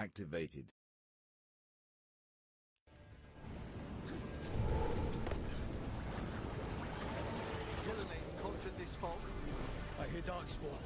activated. Gilliman conjured this fog. I hear darkspawn.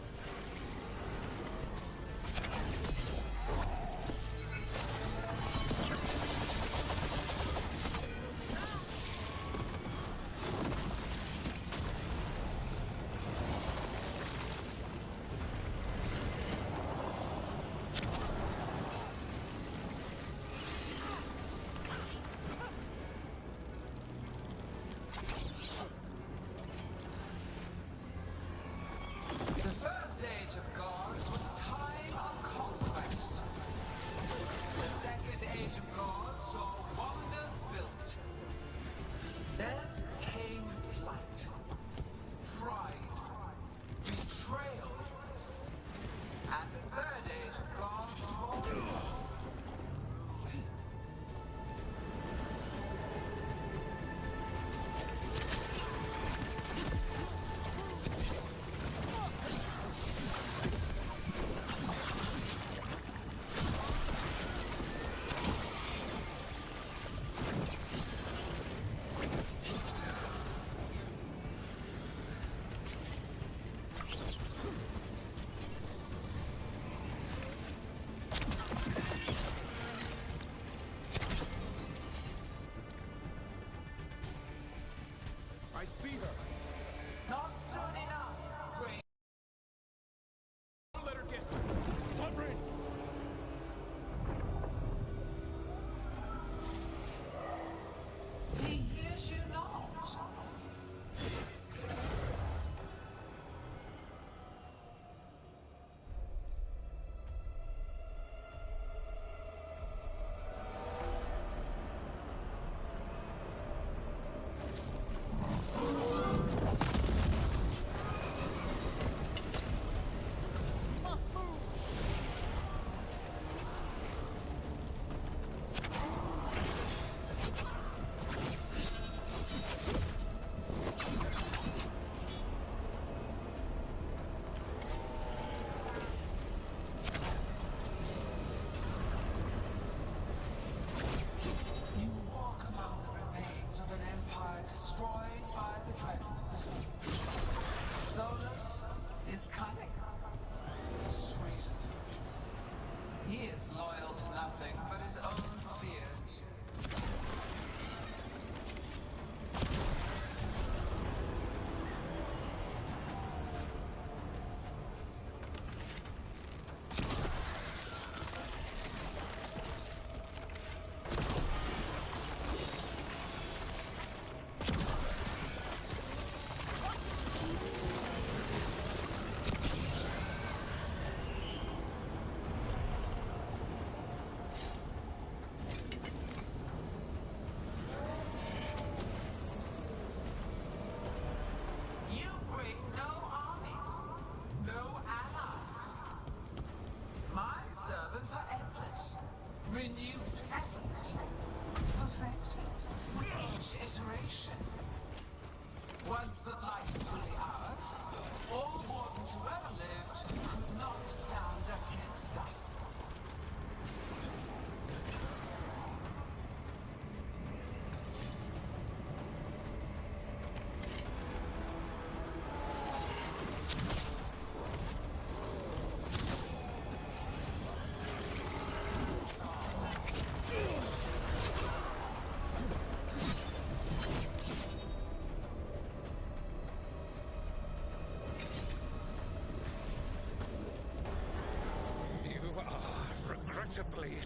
I see her! Not soon enough, Queen. Don't let her get her! Thundering! He hears you not. He is loyal to nothing but his own fears. Renewed efforts. Perfected. Each iteration. Once the light is fully ours, all wardens who ever lived could not stand against us.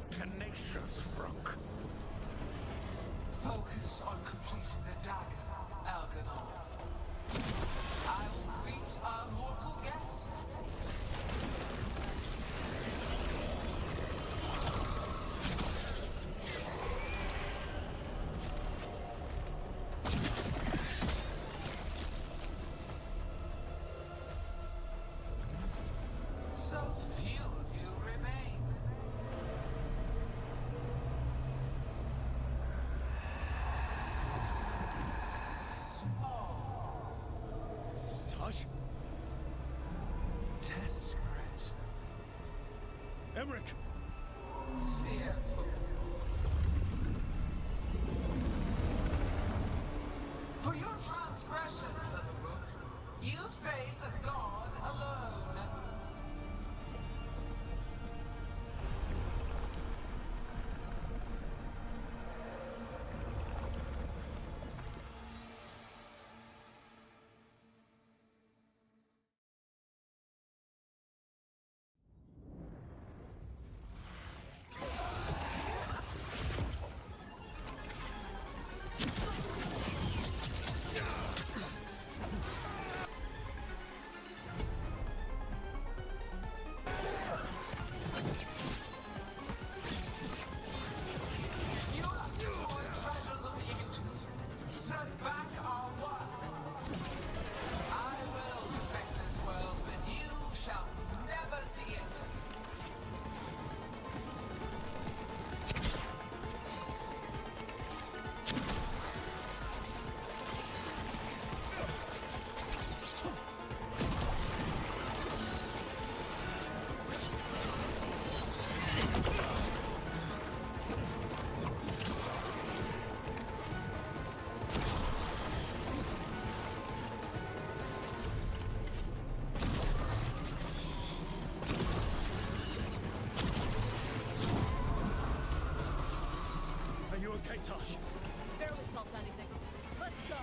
Tenacious, Rook. Focus on completing the dagger, Algernon. I will greet our mortal guest. So few of you remain. Small. Tosh? Desperate. Emmerich! careful. For your transgressions, little book, you face a god alone. Okay, Tosh. Barely felt anything. Let's go.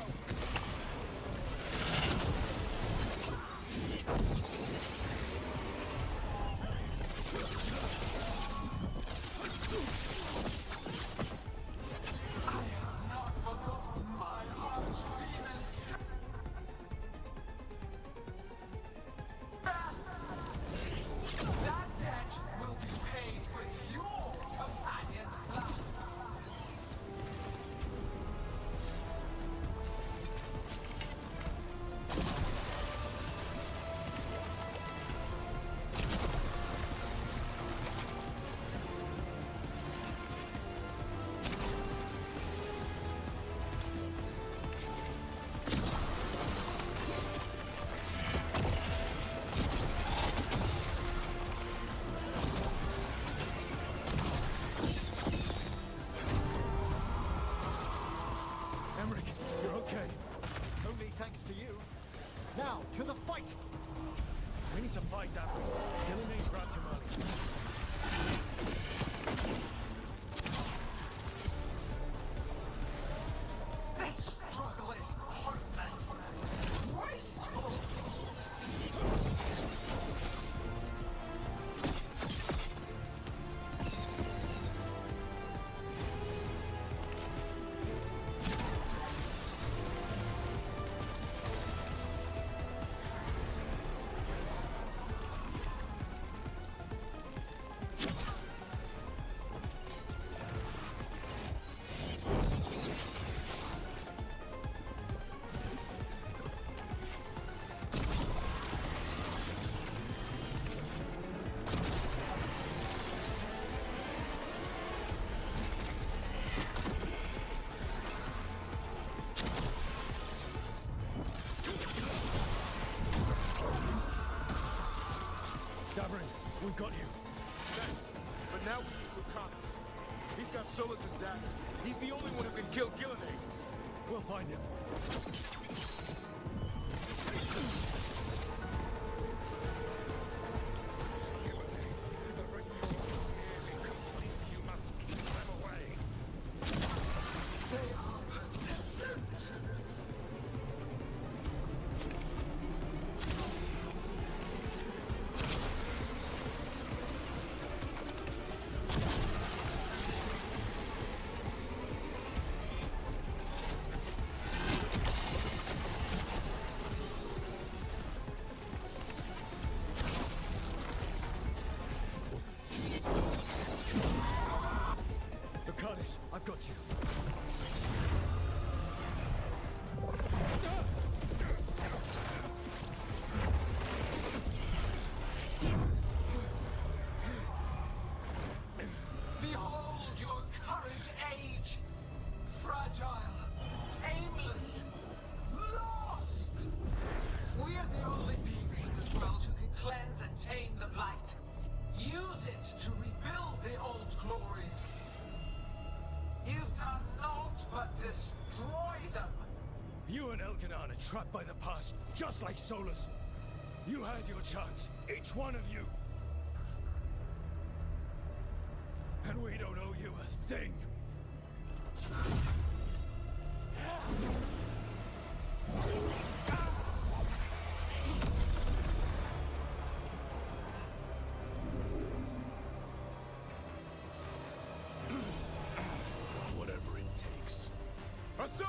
Thanks to you. Now, to the fight! We need to fight that way. Gillenay's brought to money. This struggle is heartless, wasteful. We've got you. Thanks. But now we need Lucanus. He's got Solus's dagger. He's the only one who can kill Gillenay. We'll find him. I've got you. Behold your courage age. Fragile, aimless, lost. We are the only beings in this world who can cleanse and tame the blight. Use it to rebuild the old glories. Destroy them! You and Elkanon are trapped by the past, just like Solus. You had your chance, each one of you. And we don't owe you a thing. Whatever it takes. Assad!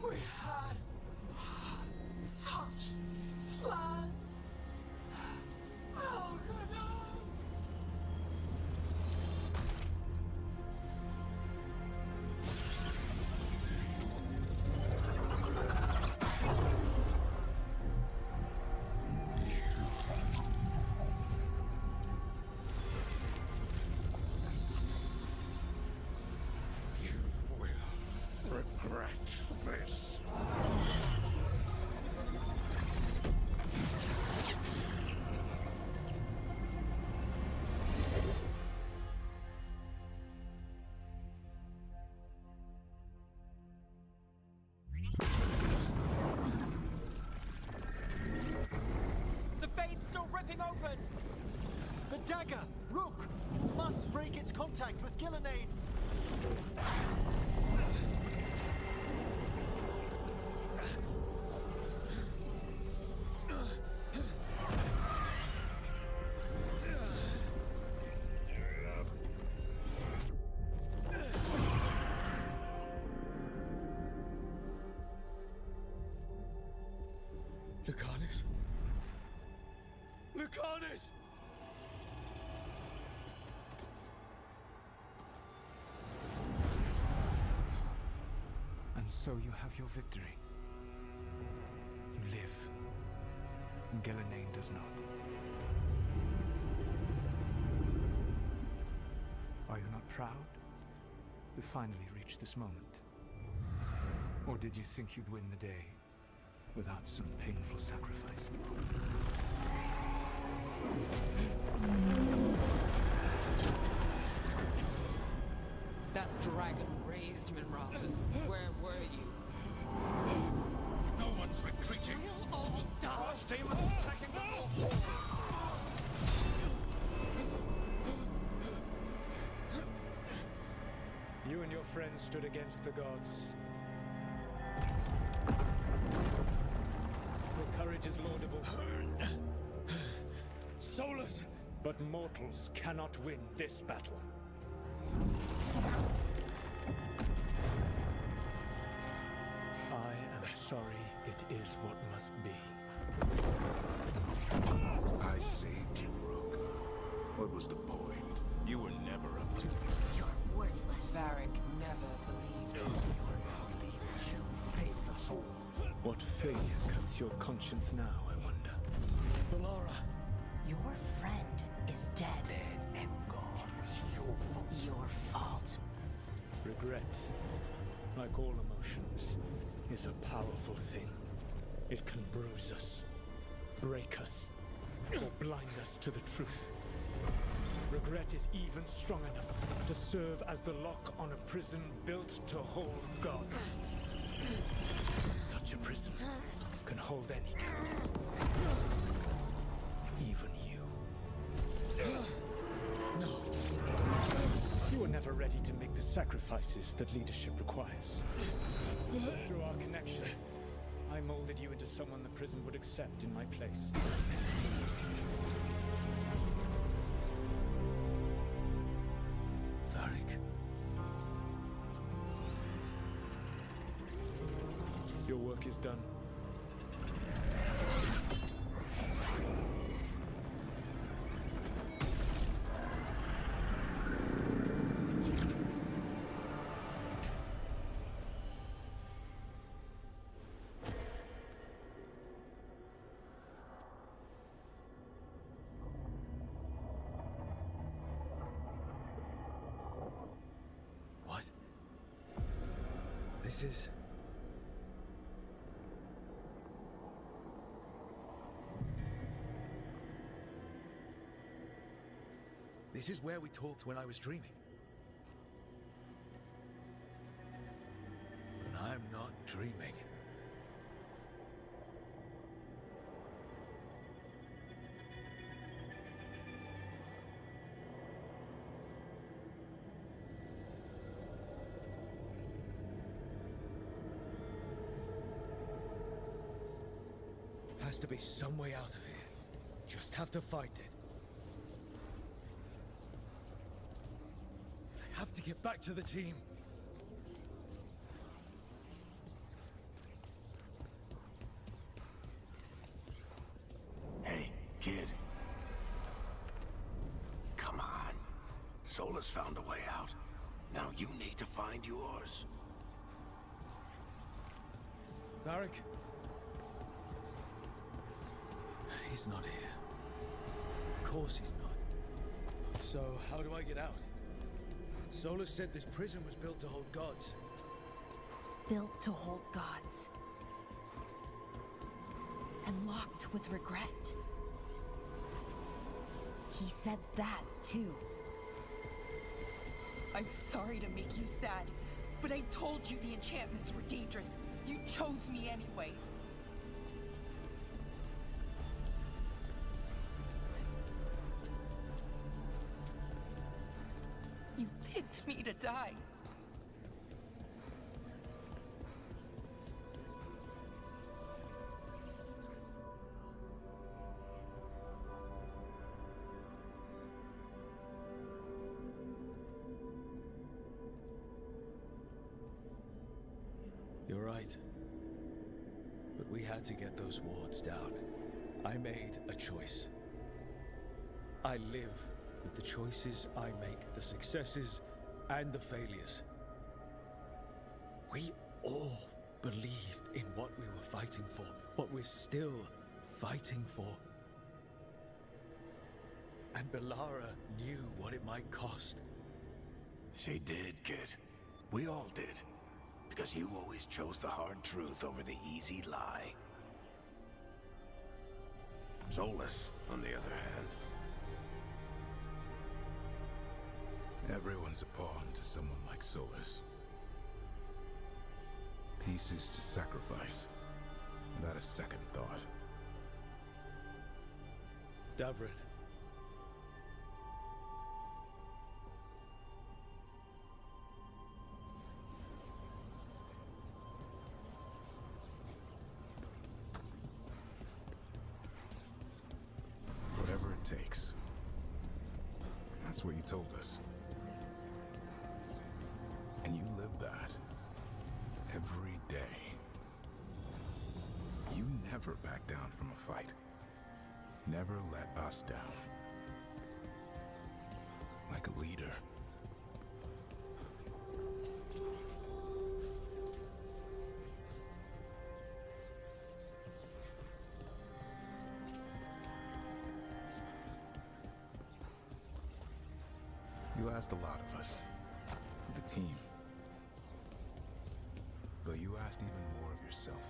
We had such plans. Oh, no. Regret this. The fade's still ripping open! The dagger! Rook! You must break its contact with Gillenane! Lucanus? Lucanus! And so you have your victory. You live. And Gillenane does not. Are you not proud? To finally reach this moment? Or did you think you'd win the day without some painful sacrifice? That dragon raised Minrath. Where were you? No one's retreating. We'll all die! Demons attacking the wall. You and your friends stood against the gods. Your courage is laudable. Solus! But mortals cannot win this battle. I am sorry, it is what must be. I saved you, Rook. What was the point? You were never up to it. You're worthless. Varric never believed in You failed us all. What failure cuts your conscience now, I wonder? Balara! Your friend is dead. Dead and gone. It was your fault. Your fault. Regret like all emotions, is a powerful thing. It can bruise us, break us, or blind us to the truth. Regret is even strong enough to serve as the lock on a prison built to hold gods. Such a prison can hold any captive. Even you. No. You were never ready to make the sacrifices that leadership requires. So through our connection, I molded you into someone the prison would accept in my place. Varric. Your work is done. What? This is... This is where we talked when I was dreaming. But I'm not dreaming. Has to be some way out of here. Just have to find it. I have to get back to the team. Hey, kid. Come on. Solus found a way out. Now you need to find yours. Varric? He's not here. Of course he's not. So, how do I get out? Solus said this prison was built to hold gods. Built to hold gods. And locked with regret. He said that, too. I'm sorry to make you sad, but I told you the enchantments were dangerous. You chose me anyway. You picked me to die. You're right. But we had to get those wards down. I made a choice. I live with the choices I make, the successes and the failures. We all believed in what we were fighting for, what we're still fighting for. And Belara knew what it might cost. She did, kid. We all did. Because you always chose the hard truth over the easy lie. Solus, on the other hand. Everyone's a pawn to someone like Solus. Pieces to sacrifice, without a second thought. Davrin. Whatever it takes. That's what you told us. And you live that. Every day. You never back down from a fight. Never let us down. Like a leader. You asked a lot of us. The team. But you asked even more of yourself.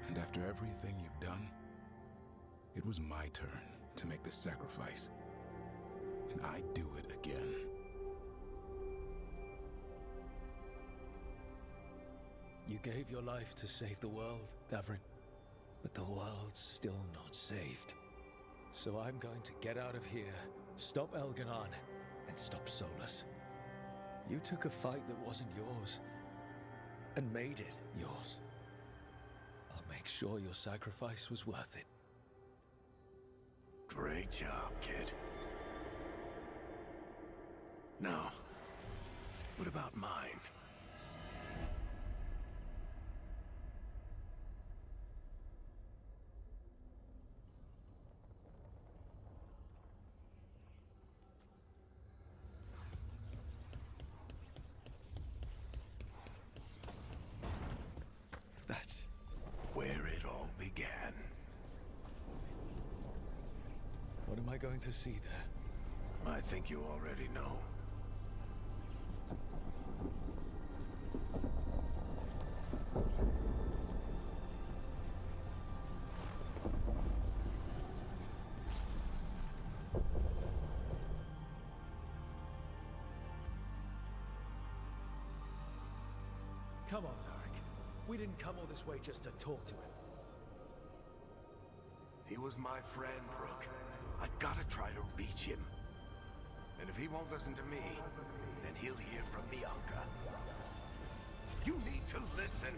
And after everything you've done, it was my turn to make the sacrifice. And I'd do it again. You gave your life to save the world, Davrin. But the world's still not saved. So I'm going to get out of here, stop Elganon, and stop Solus. You took a fight that wasn't yours, and made it yours. I'll make sure your sacrifice was worth it. Great job, kid. Now, what about mine? That's where it all began. what am I going to see there? I think you already know. Come on, Varric. We didn't come all this way just to talk to him. He was my friend, Rook. I gotta try to reach him. And if he won't listen to me, then he'll hear from Bianca. You need to listen.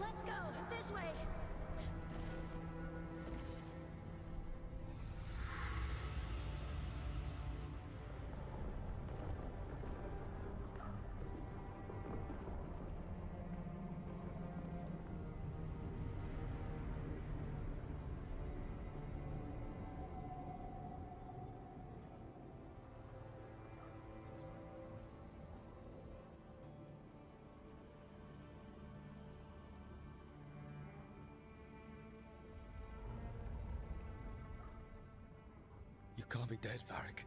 Let's go! This way! You can't be dead, Varric.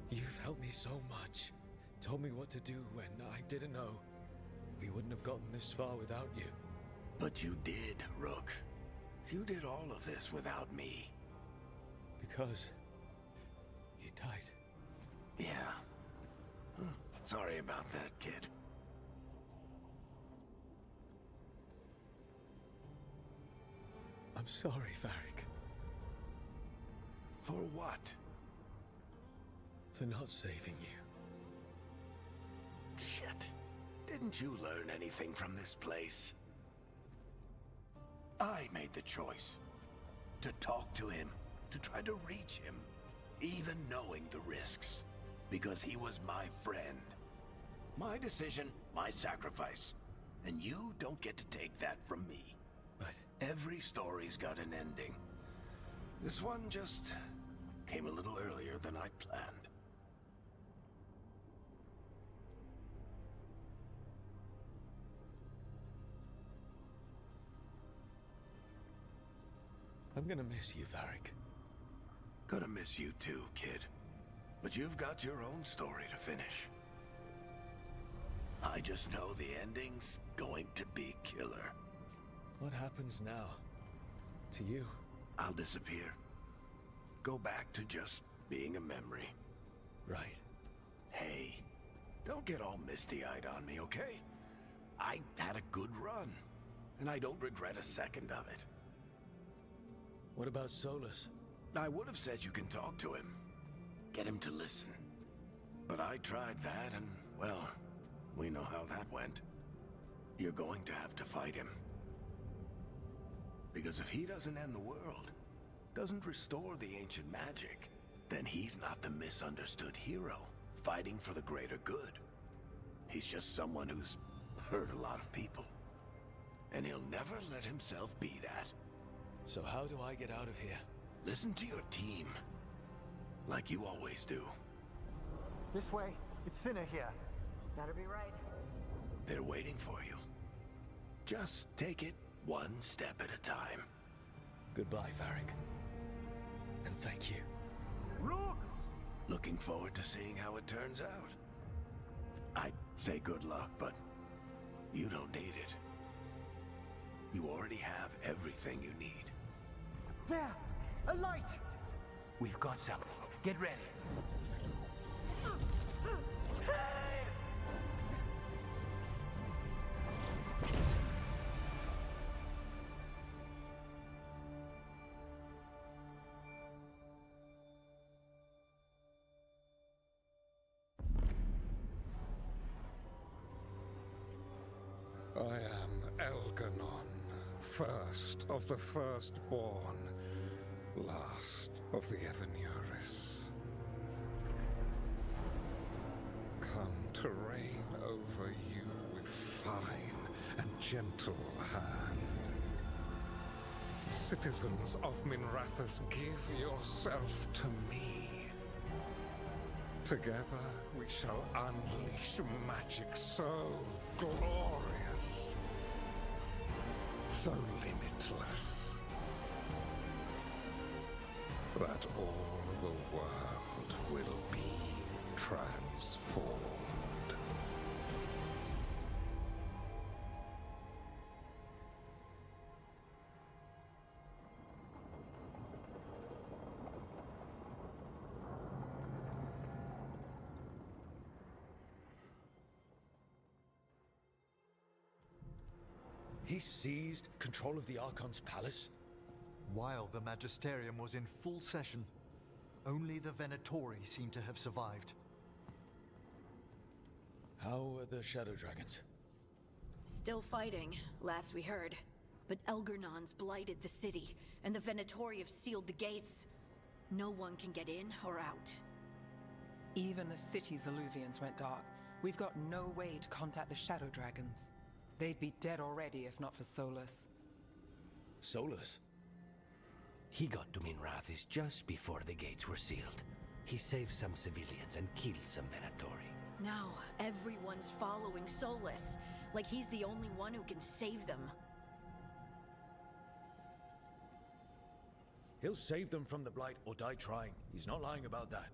You've helped me so much. Told me what to do when I didn't know. We wouldn't have gotten this far without you. But you did, Rook. You did all of this without me. Because you died. Yeah. Sorry about that, kid. I'm sorry, Varric. For what? For not saving you. Shit. Didn't you learn anything from this place? I made the choice. To talk to him. To try to reach him. Even knowing the risks. Because he was my friend. My decision, my sacrifice. And you don't get to take that from me. But every story's got an ending. This one just came a little earlier than I planned. I'm gonna miss you, Varric. Gonna miss you too, kid. But you've got your own story to finish. I just know the ending's going to be killer. What happens now? To you? I'll disappear. Go back to just being a memory. Right. Hey, don't get all misty-eyed on me, okay? I had a good run, and I don't regret a second of it. What about Solus? I would have said you can talk to him. Get him to listen. But I tried that and, well, we know how that went. You're going to have to fight him. Because if he doesn't end the world, doesn't restore the ancient magic, then he's not the misunderstood hero, fighting for the greater good. He's just someone who's hurt a lot of people. And he'll never let himself be that. So how do I get out of here? Listen to your team. Like you always do. This way. It's thinner here. Better be right. They're waiting for you. Just take it one step at a time. Goodbye, Varric. And thank you. Rook! Looking forward to seeing how it turns out. I'd say good luck, but you don't need it. You already have everything you need. There! A light! We've got something. Get ready. I am Elganon, first of the firstborn, last of the Evenuris. Come to reign over you with fine and gentle hand. Citizens of Minrathous, give yourself to me. Together we shall unleash magic so glorious, so limitless, that all the world will be transformed. He seized control of the Archon's palace? While the Magisterium was in full session, only the Venatori seem to have survived. How are the Shadow Dragons? Still fighting, last we heard. But Elgernon's blighted the city, and the Venatori have sealed the gates. No one can get in or out. Even the city's Illuvians went dark. We've got no way to contact the Shadow Dragons. They'd be dead already if not for Solus. Solus? He got to Minrathous just before the gates were sealed. He saved some civilians and killed some Venatori. Now, everyone's following Solus, like he's the only one who can save them. He'll save them from the Blight or die trying. He's not lying about that.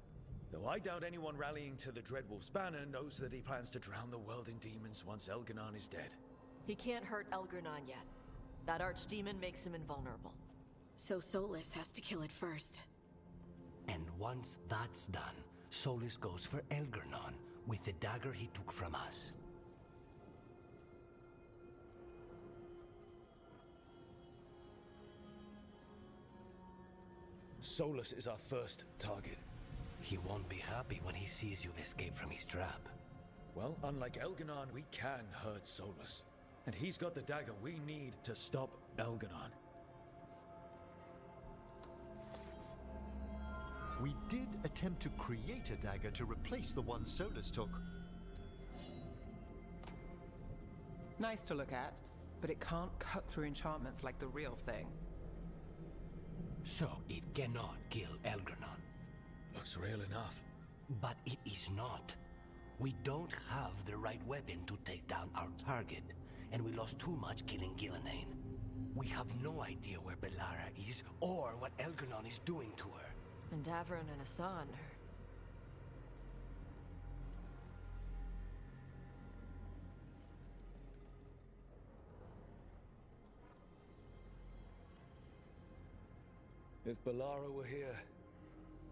Though I doubt anyone rallying to the Dreadwolf's banner knows that he plans to drown the world in demons once Elganon is dead. He can't hurt Elgar'nan yet. That archdemon makes him invulnerable. So Solus has to kill it first. And once that's done, Solus goes for Elgar'nan with the dagger he took from us. Solus is our first target. He won't be happy when he sees you've escaped from his trap. Well, unlike Elganon, we can hurt Solus. And he's got the dagger we need to stop Elganon. We did attempt to create a dagger to replace the one Solus took. Nice to look at, but it can't cut through enchantments like the real thing. So it cannot kill Elgar'nan. Looks real enough. But it is not. We don't have the right weapon to take down our target, and we lost too much killing Gillenane. We have no idea where Bellara is, or what Elgar'nan is doing to her. And Davron and Asan. If Bellara were here,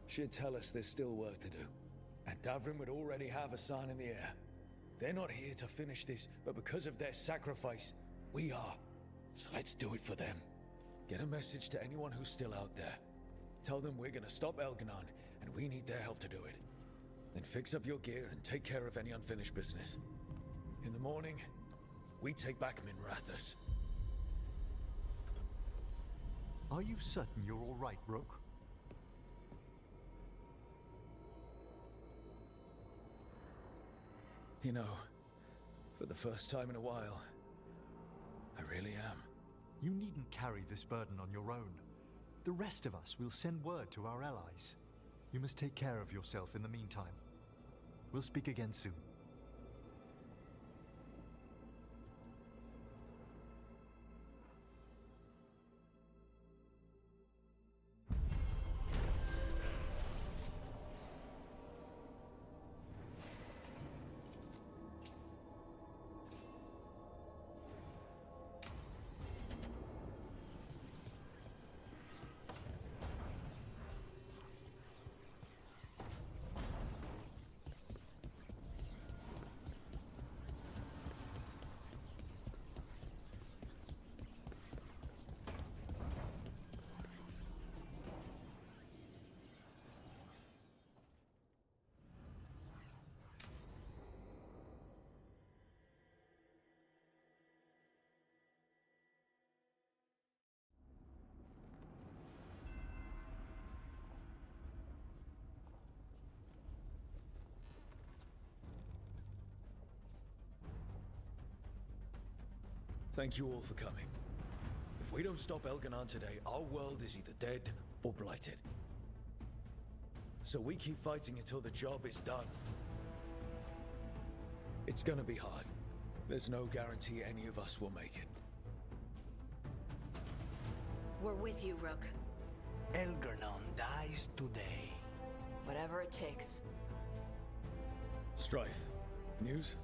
she'd tell us there's still work to do. And Davrin would already have a sign in the air. They're not here to finish this, but because of their sacrifice, we are. So let's do it for them. Get a message to anyone who's still out there. Tell them we're gonna stop Elganon, and we need their help to do it. Then fix up your gear and take care of any unfinished business. In the morning, we take back Minrathous. Are you certain you're all right, Rook? You know, for the first time in a while, I really am. You needn't carry this burden on your own. The rest of us will send word to our allies. You must take care of yourself in the meantime. We'll speak again soon. Thank you all for coming. If we don't stop Elganon today, our world is either dead or blighted. So we keep fighting until the job is done. It's gonna be hard. There's no guarantee any of us will make it. We're with you, Rook. Elgar'nan dies today. Whatever it takes. Strife, news?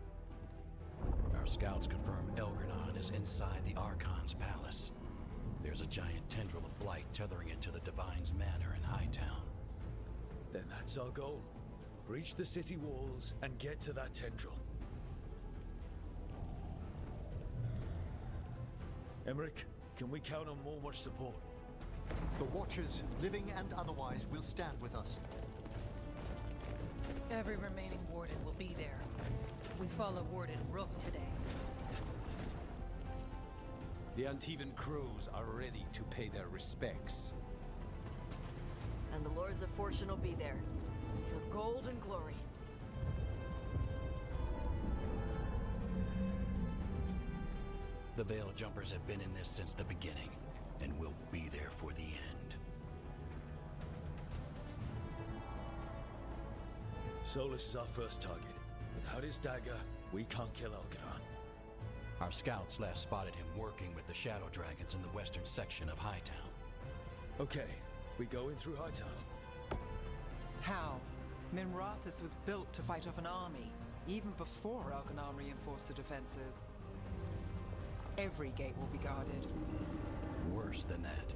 Our scouts confirm Elgar'nan is inside the Archon's palace. There's a giant tendril of blight tethering it to the Divine's manor in Hightown. Then that's our goal. Breach the city walls and get to that tendril. Emmerich, can we count on more support? The Watchers, living and otherwise, will stand with us. Every remaining Warden will be there. We follow Warden Rook today. The Antivan crews are ready to pay their respects. And the Lords of Fortune will be there. For gold and glory. The Veil Jumpers have been in this since the beginning, and will be there for the end. Solus is our first target. Without his dagger, we can't kill Elganon. Our scouts last spotted him working with the Shadow Dragons in the western section of Hightown. Okay, we go in through Hightown. How? Minrathous was built to fight off an army, even before Elganon reinforced the defenses. Every gate will be guarded. Worse than that.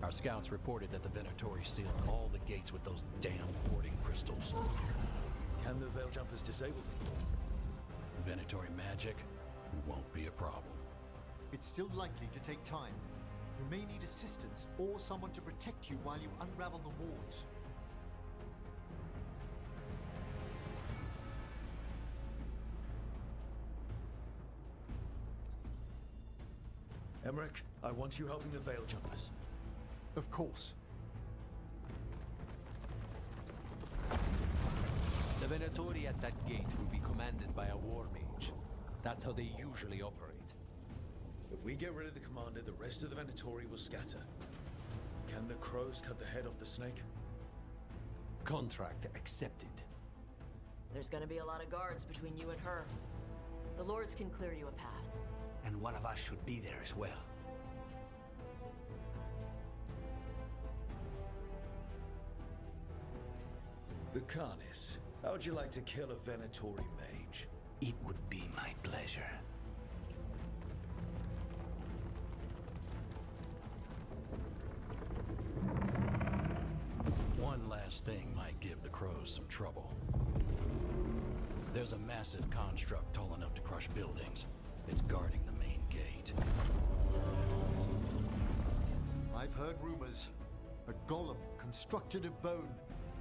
Our scouts reported that the Venatori sealed all the gates with those damn warding crystals. Can the Veil Jumpers disable them? Venatori magic won't be a problem. It's still likely to take time. You may need assistance or someone to protect you while you unravel the wards. Emmerich, I want you helping the Veil Jumpers. Of course. The Venatori at that gate will be commanded by a war mage. That's how they usually operate. If we get rid of the commander, the rest of the Venatori will scatter. Can the crows cut the head off the snake? Contract accepted. There's gonna be a lot of guards between you and her. The lords can clear you a path. And one of us should be there as well. Lucanis, how would you like to kill a Venatori mage? It would be my pleasure. One last thing might give the crows some trouble. There's a massive construct tall enough to crush buildings. It's guarding the main gate. I've heard rumors. A golem constructed of bone.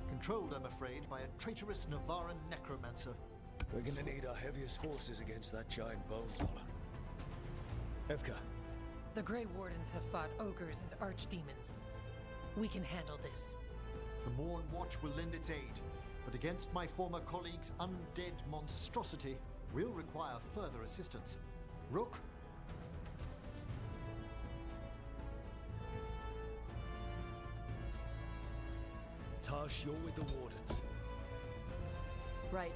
Controlled, I'm afraid, by a traitorous Navaran necromancer. We're gonna need our heaviest forces against that giant bone golem. Evka. The Grey Wardens have fought ogres and archdemons. We can handle this. The Morn Watch will lend its aid, but against my former colleague's undead monstrosity, we'll require further assistance. Rook? Tash, you're with the Wardens. Right.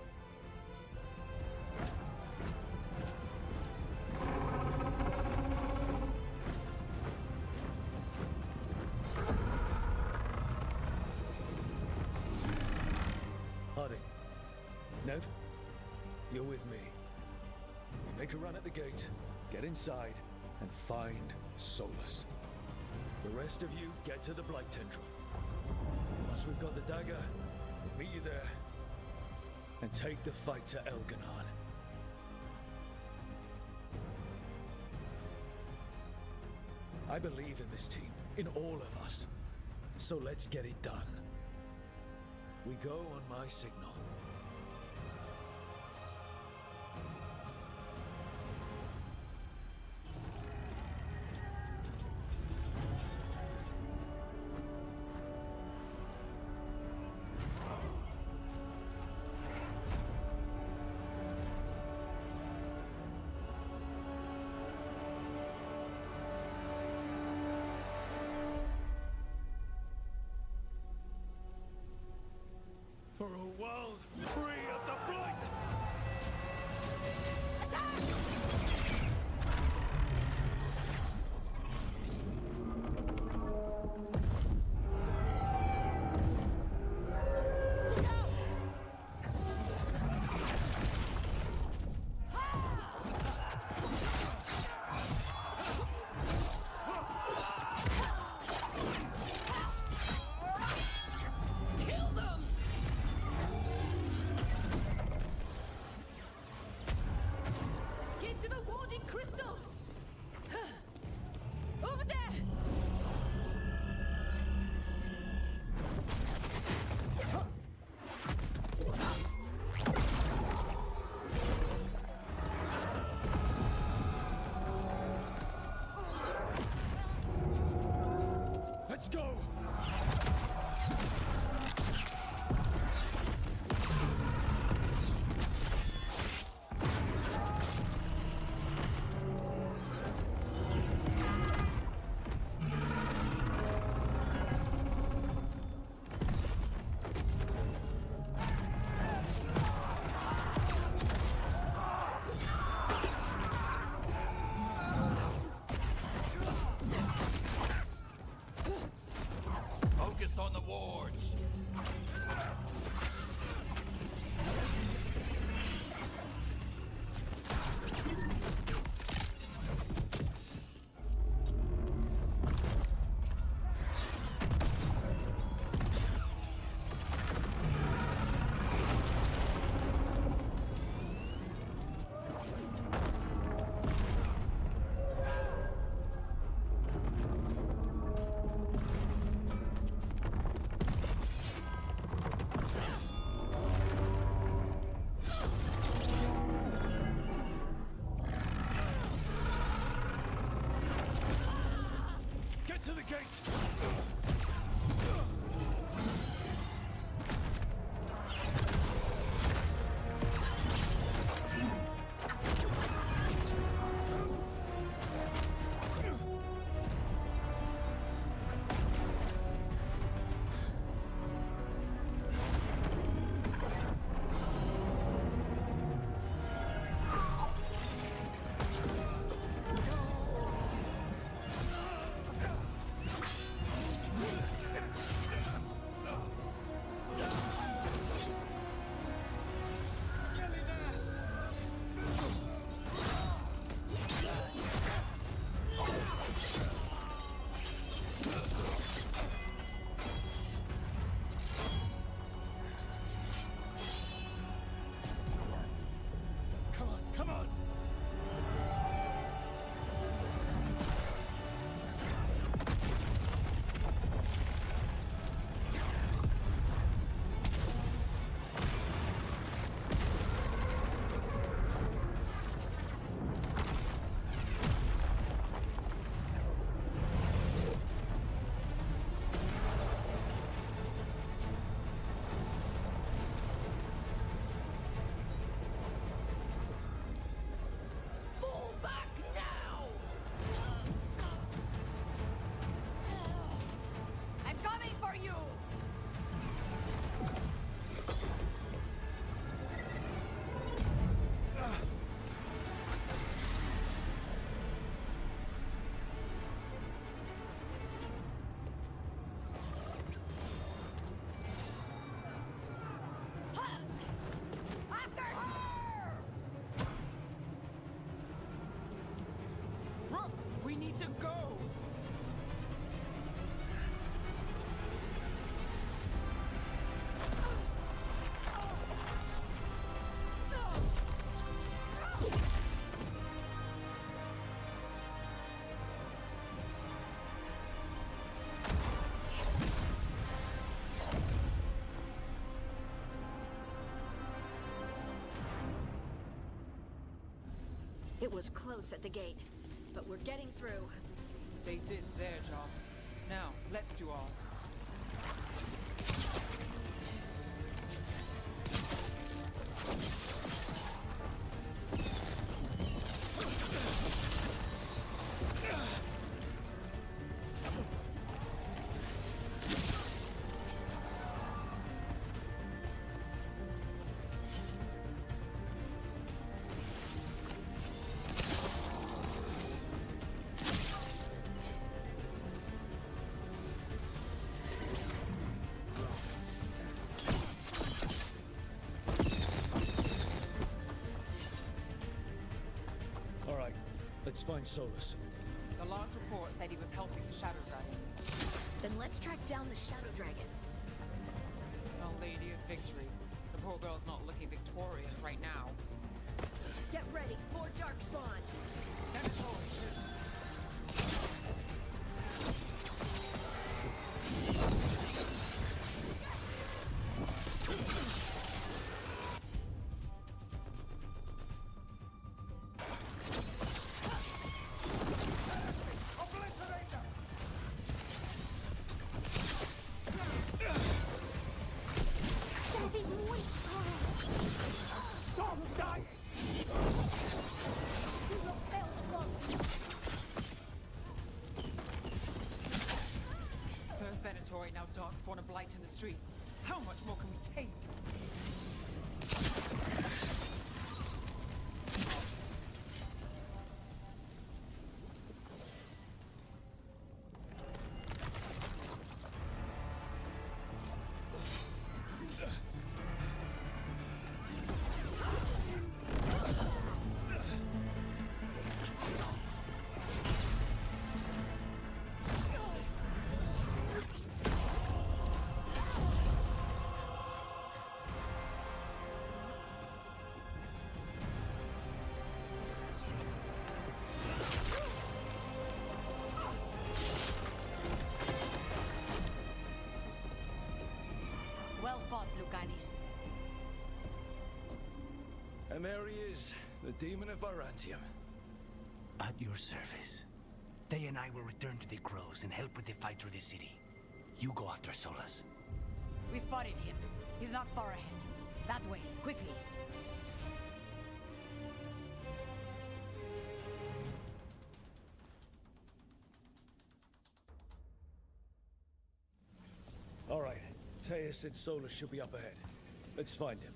Harding. Nev, you're with me. We make a run at the gate, get inside, and find Solus. The rest of you get to the Blight Tendril. Once we've got the dagger, we'll meet you there and take the fight to Elganon. I believe in this team, in all of us. So let's get it done. We go on my signal. For a world free of the Blight! Let's go! Focus on the wards. to the gate! Come on! Fall back now! I'm coming for you! After her! Rook, we need to go! It was close at the gate, but we're getting through. They did their job. Now, let's do ours. All right, let's find Solus. The last report said he was helping the Shadow Dragons. Then let's track down the Shadow Dragons. Our Lady of Victory. The poor girl's not looking victorious right now. Get ready, more Darkspawn! First Venatori, now Darkspawn and Blight in the streets. How much more can we take? Well fought, Lucanis. And there he is, the demon of Varantium. At your service. They and I will return to the Crows and help with the fight through the city. You go after Solus. We spotted him. He's not far ahead. That way, quickly. All right. Teus and Solus should be up ahead. Let's find him.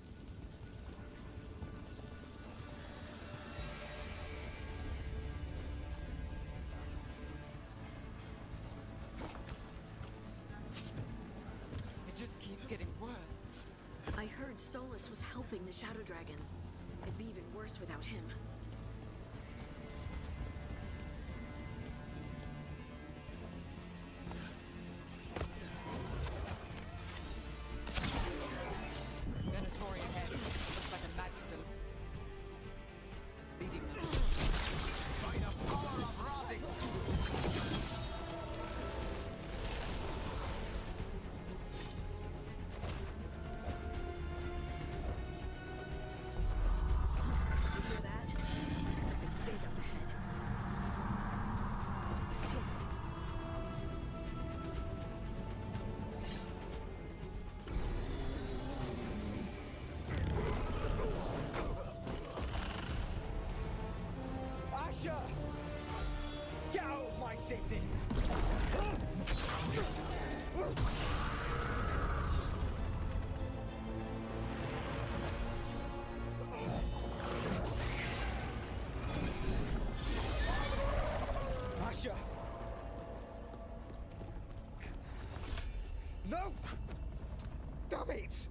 It just keeps getting worse. I heard Solus was helping the Shadow Dragons. It'd be even worse without him. Venatori ahead. Looks like a magister leading them. By the power of Razi! You hear that? Something big up ahead. Asher! Get out of my city! Asher! No! Damn it!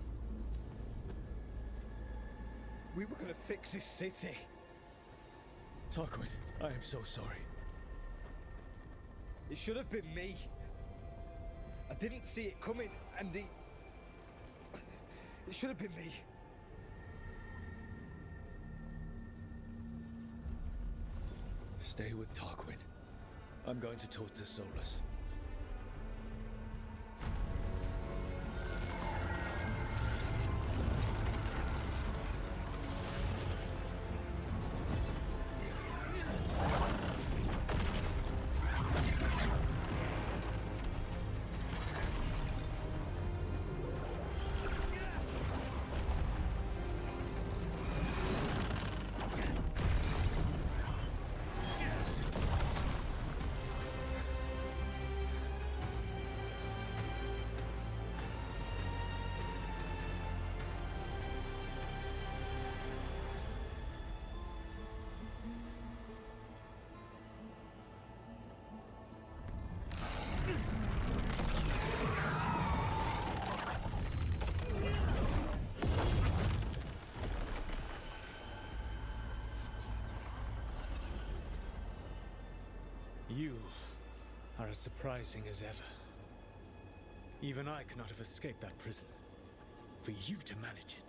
We were gonna fix this city. Tarquin, I am so sorry. It should have been me. I didn't see it coming, and it should have been me. Stay with Tarquin. I'm going to talk to Solus. You are as surprising as ever. Even I could not have escaped that prison. For you to manage it.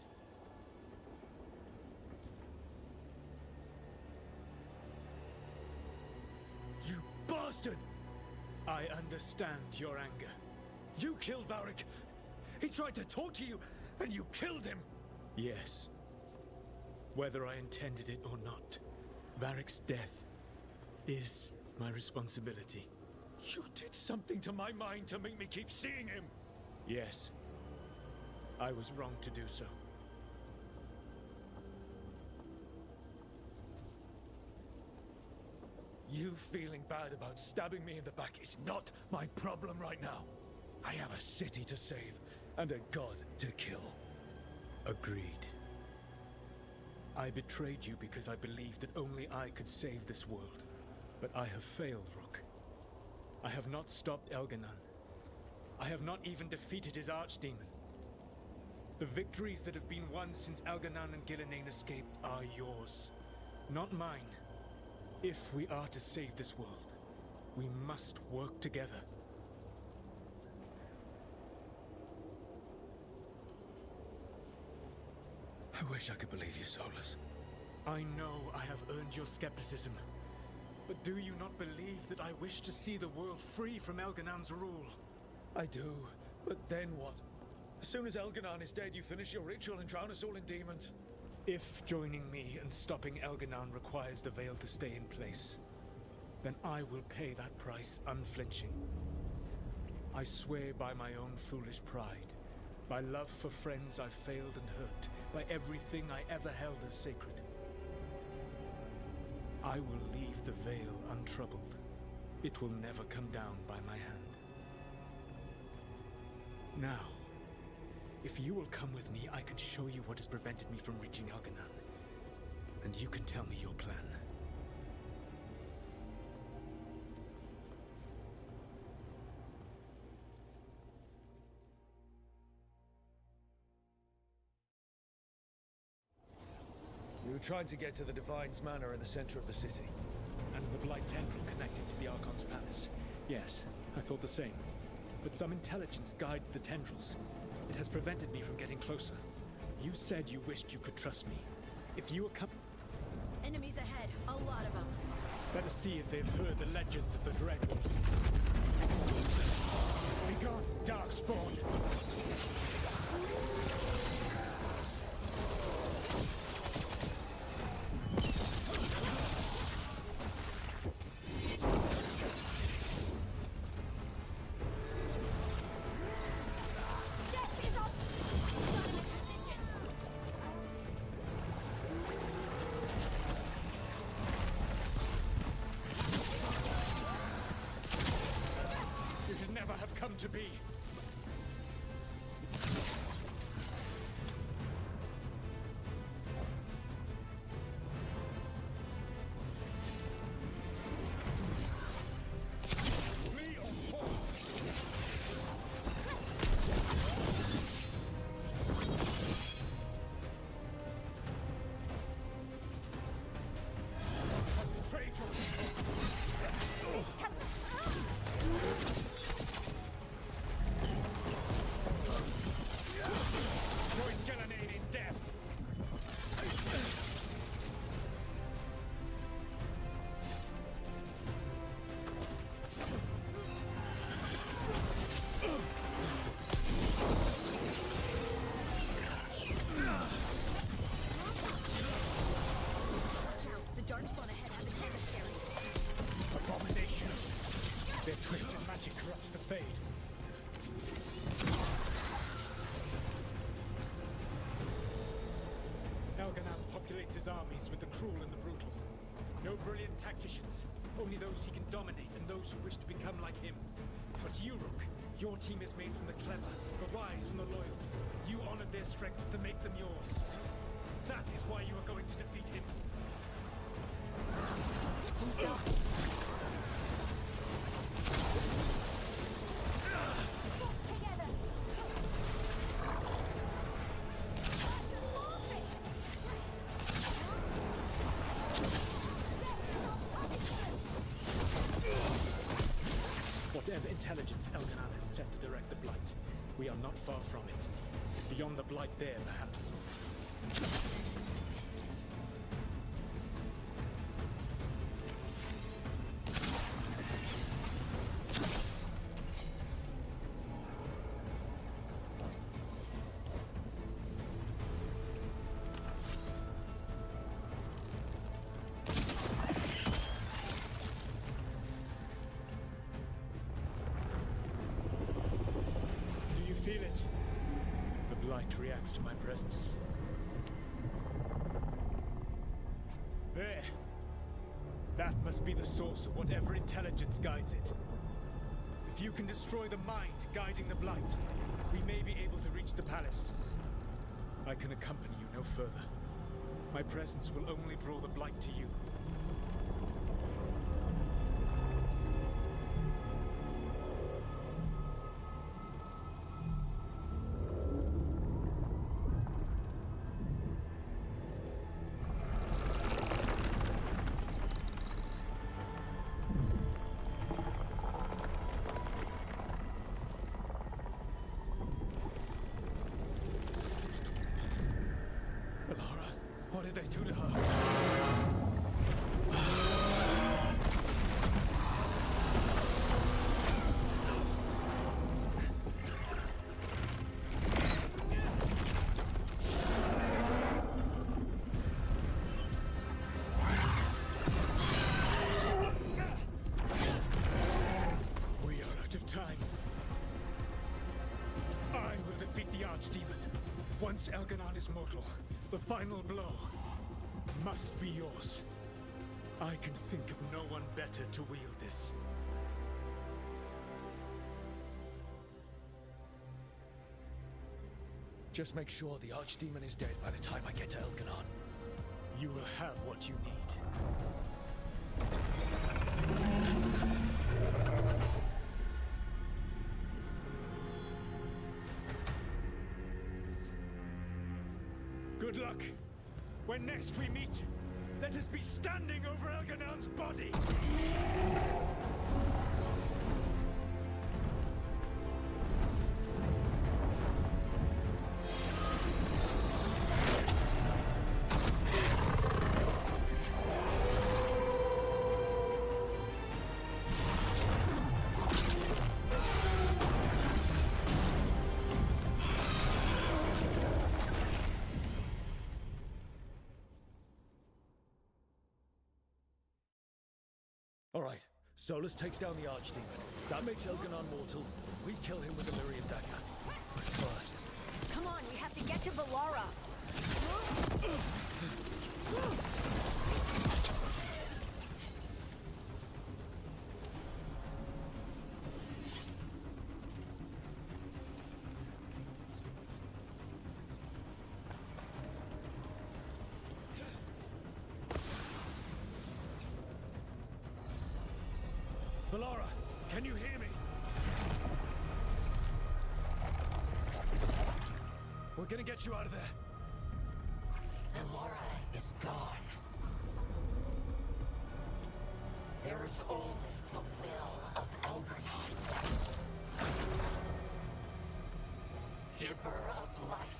You bastard! I understand your anger. You killed Varric. He tried to talk to you, and you killed him! Yes. Whether I intended it or not, Varric's death is my responsibility. You did something to my mind to make me keep seeing him! Yes. I was wrong to do so. You feeling bad about stabbing me in the back is not my problem right now. I have a city to save and a god to kill. Agreed. I betrayed you because I believed that only I could save this world. But I have failed, Rook. I have not stopped Elganon. I have not even defeated his archdemon. The victories that have been won since Elganon and Gillenane escaped are yours, not mine. If we are to save this world, we must work together. I wish I could believe you, Solus. I know I have earned your skepticism. But do you not believe that I wish to see the world free from Elganon's rule? I do, but then what? As soon as Elganon is dead, you finish your ritual and drown us all in demons. If joining me and stopping Elganon requires the Veil to stay in place, then I will pay that price unflinching. I swear by my own foolish pride, by love for friends I've failed and hurt, by everything I ever held as sacred. I will leave the veil untroubled. It will never come down by my hand. Now, if you will come with me, I can show you what has prevented me from reaching Elganon. And you can tell me your plan. We were trying to get to the Divine's Manor in the center of the city. And the Blight Tendril connected to the Archon's palace. Yes, I thought the same. But some intelligence guides the tendrils. It has prevented me from getting closer. You said you wished you could trust me. If you come... Enemies ahead, a lot of them. Let us see if they've heard the legends of the Dreadwolf. Be gone, Darkspawn! To be. Their twisted magic corrupts the Fade. Elganon populates his armies with the cruel and the brutal. No brilliant tacticians, only those he can dominate and those who wish to become like him. But you, Rook, your team is made from the clever, the wise and the loyal. You honored their strengths to make them yours. That is why you are going to defeat him. Whatever intelligence Elganon has set to direct the Blight, we are not far from it. Beyond the Blight there, perhaps. Feel it. The Blight reacts to my presence. There. That must be the source of whatever intelligence guides it. If you can destroy the mind guiding the Blight, we may be able to reach the palace. I can accompany you no further. My presence will only draw the Blight to you. What did they do to her? Once Elganon is mortal, the final blow must be yours. I can think of no one better to wield this. Just make sure the Archdemon is dead by the time I get to Elganon. You will have what you need. Good luck. When next we meet, let us be standing over Elganon's body! Alright, Solus takes down the Archdemon. That makes Elganon mortal. We kill him with the Lyrian dagger. But first... Come on, we have to get to Valara! Valara, can you hear me? We're gonna get you out of there. Valara is gone. There is only the will of Elgranon, giver of life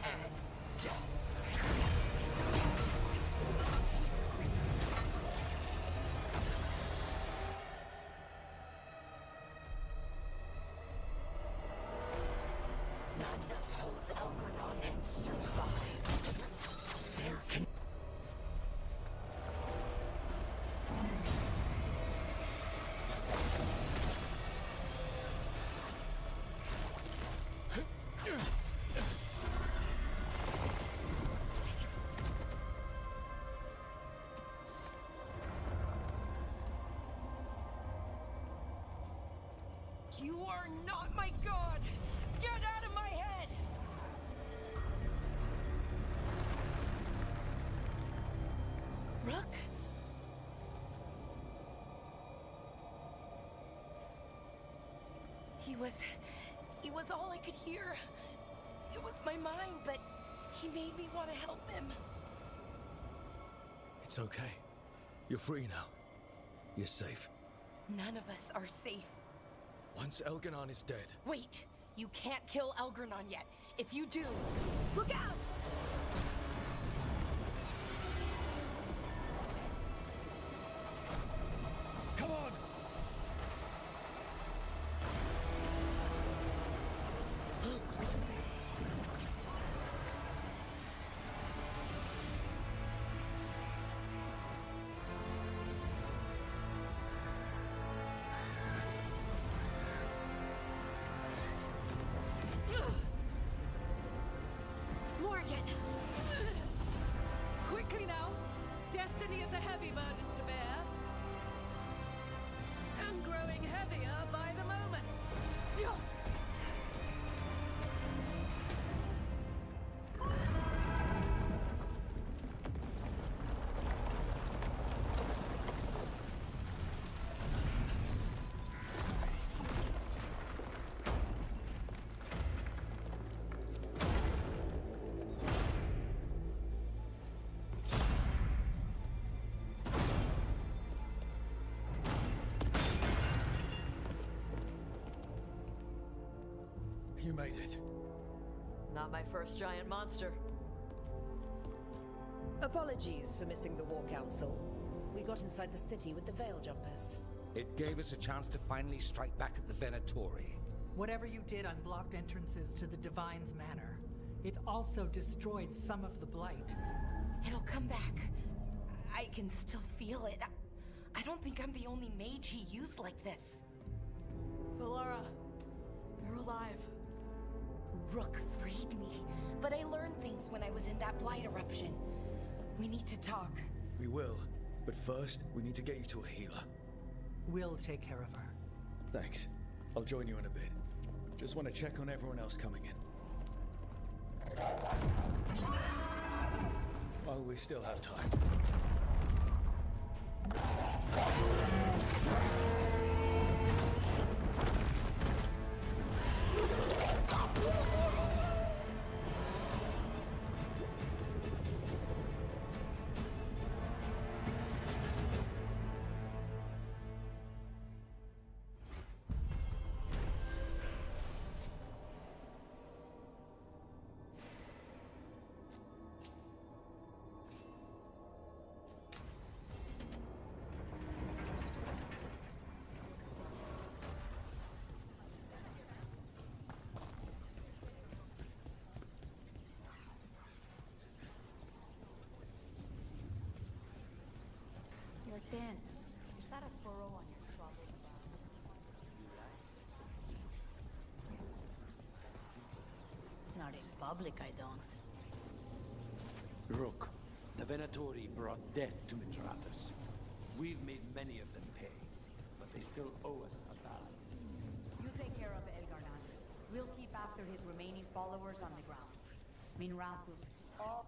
and death. None upholds Elgranon and survive. There can... You are not my god! Get out of my head! Rook? He was all I could hear. It was my mind, but he made me want to help him. It's okay. You're free now. You're safe. None of us are safe. Once Elganon is dead... Wait! You can't kill Elgranon yet. If you do... Look out! Come on! Morgan! Quickly now! Destiny is a heavy burden to bear. And growing heavier by the moment. You made it. Not my first giant monster. Apologies for missing the War Council. We got inside the city with the Veil Jumpers. It gave us a chance to finally strike back at the Venatori. Whatever you did unblocked entrances to the Divine's Manor. It also destroyed some of the Blight. It'll come back. I can still feel it. I don't think I'm the only mage he used like this. Valara, you're alive. Rook freed me, but I learned things when I was in that blight eruption. We need to talk. We will, but first, we need to get you to a healer. We'll take care of her. Thanks. I'll join you in a bit. Just want to check on everyone else coming in. While we still have time. Your dance. Is that a furrow on your troubled brow? Not in public, I don't. Rook, the Venatori brought death to Mithratus. We've made many of them pay, but they still owe us a balance. You take care of Elgarnan. We'll keep after his remaining followers on the ground. Minrathus, all...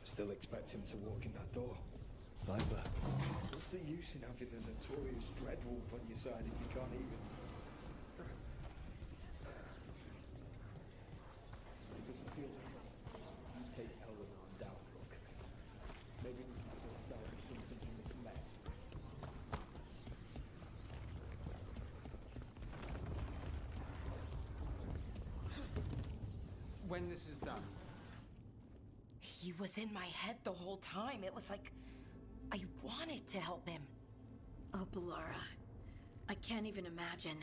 Still expect him to walk in that door. Viper. What's the use in having the notorious Dreadwolf on your side if you can't even... It doesn't feel like you take Elgarnan down, Rook. Maybe we can still salvage something from this mess. When this is done. He was in my head the whole time. It was like I wanted to help him. Oh, Bellara. I can't even imagine.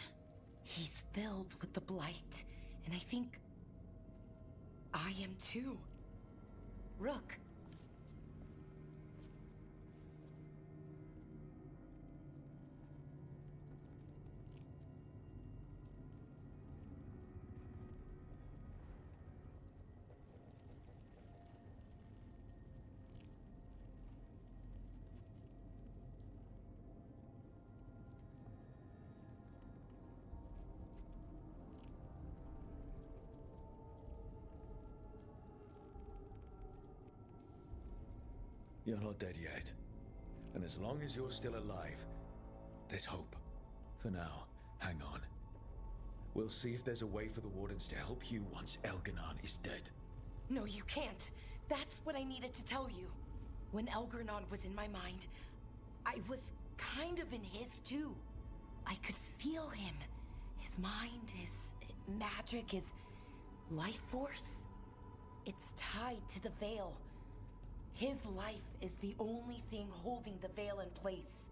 He's filled with the blight, and I think I am too. Rook. You're not dead yet. And as long as you're still alive, there's hope. For now, hang on. We'll see if there's a way for the Wardens to help you once Elgarnan is dead. No, you can't. That's what I needed to tell you. When Elgarnan was in my mind, I was kind of in his too. I could feel him. His mind, his magic, his life force. It's tied to the Veil. His life is the only thing holding the Veil in place.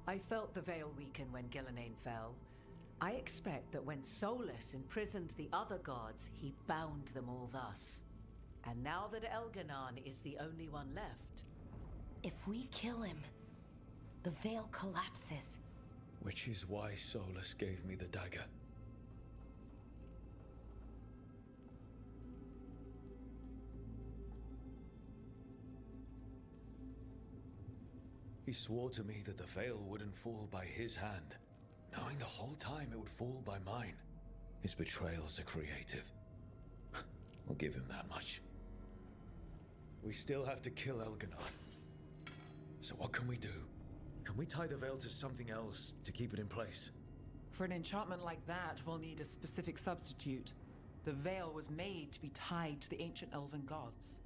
I felt the Veil weaken when Gillenane fell. I expect that when Solus imprisoned the other gods, he bound them all thus. And now that Elgarnan is the only one left... If we kill him, the Veil collapses. Which is why Solus gave me the dagger. He swore to me that the Veil wouldn't fall by his hand, knowing the whole time it would fall by mine. His betrayals are creative. I'll give him that much. We still have to kill Elgarnan. So what can we do? Can we tie the Veil to something else to keep it in place? For an enchantment like that, we'll need a specific substitute. The Veil was made to be tied to the ancient elven gods.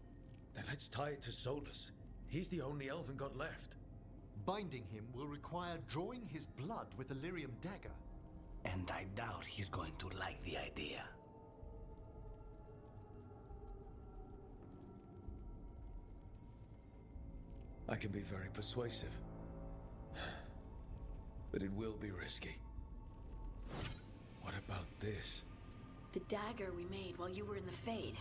Then let's tie it to Solus. He's the only elven god left. Binding him will require drawing his blood with the lyrium dagger. And I doubt he's going to like the idea. I can be very persuasive. But it will be risky. What about this? The dagger we made while you were in the Fade.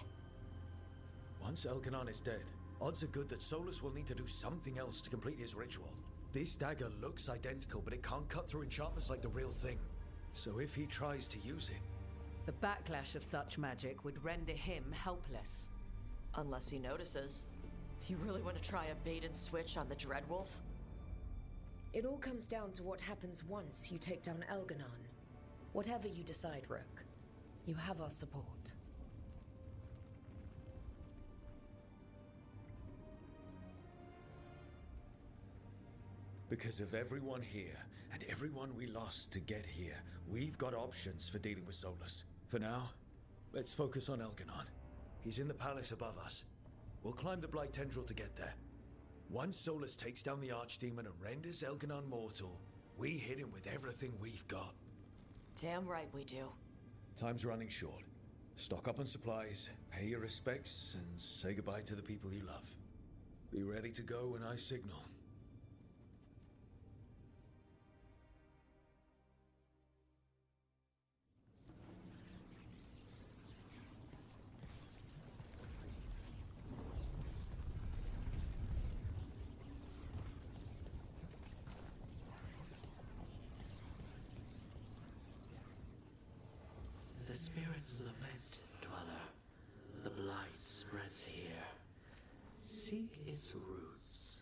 Once Elgarnan is dead, odds are good that Solus will need to do something else to complete his ritual. This dagger looks identical, but it can't cut through enchantments like the real thing. So if he tries to use it, The backlash of such magic would render him helpless. Unless he notices. You really want to try a bait and switch on the Dreadwolf? It all comes down to what happens once you take down Elganon. Whatever you decide, Rook, you have our support. Because of everyone here, and everyone we lost to get here, we've got options for dealing with Solus. For now, let's focus on Elganon. He's in the palace above us. We'll climb the Blight Tendril to get there. Once Solus takes down the Archdemon and renders Elganon mortal, we hit him with everything we've got. Damn right we do. Time's running short. Stock up on supplies, pay your respects, and say goodbye to the people you love. Be ready to go when I signal. The spirits lament, dweller. The blight spreads here. Seek its roots.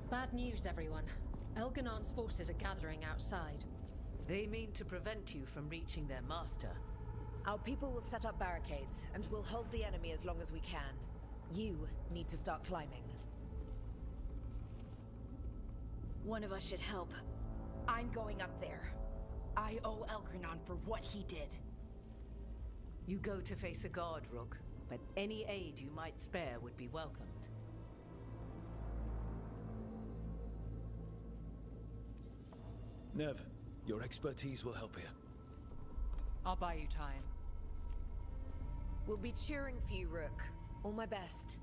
Bad news, everyone. Elganon's forces are gathering outside. They mean to prevent you from reaching their master. Our people will set up barricades, and we'll hold the enemy as long as we can. You need to start climbing. One of us should help. I'm going up there. I owe Elgranon for what he did. You go to face a guard, Rook, but any aid you might spare would be welcomed. Nev, your expertise will help here. I'll buy you time. We'll be cheering for you, Rook. All my best.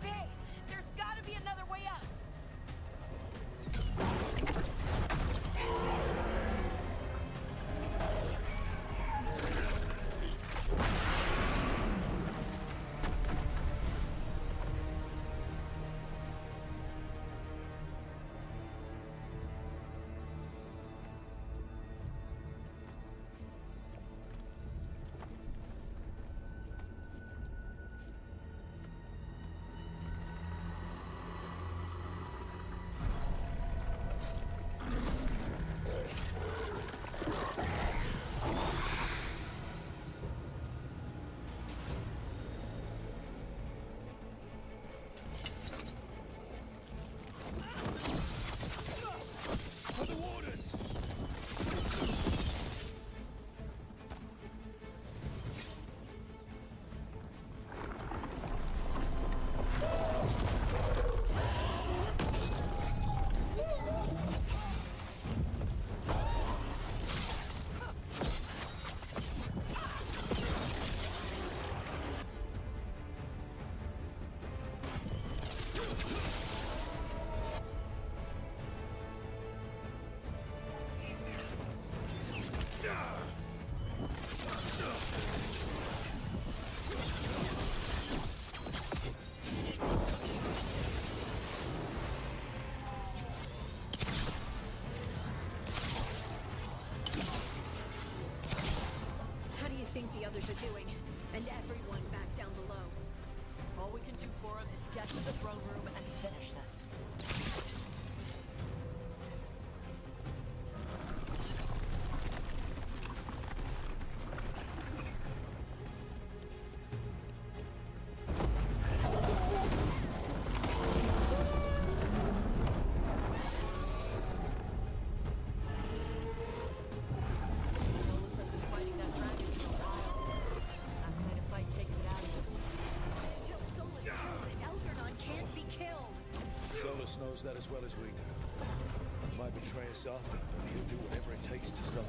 Okay, there's gotta be another way up. Think the others are doing, and everyone back down below. All we can do for him is get to the throne room and finish this. Knows that as well as we do. Might betray us after, but he'll do whatever it takes to stop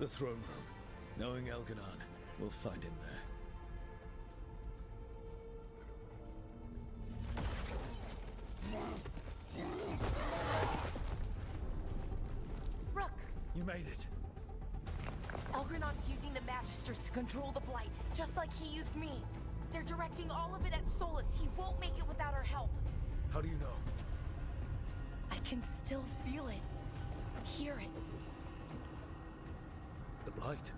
The throne room. Knowing Elganon, we'll find him there. Rook! You made it. Elgernon's using the Magisters to control the Blight, just like he used me. They're directing all of it at Solus. He won't make it without our help. How do you know? I can still feel it. Hear it. The Blight.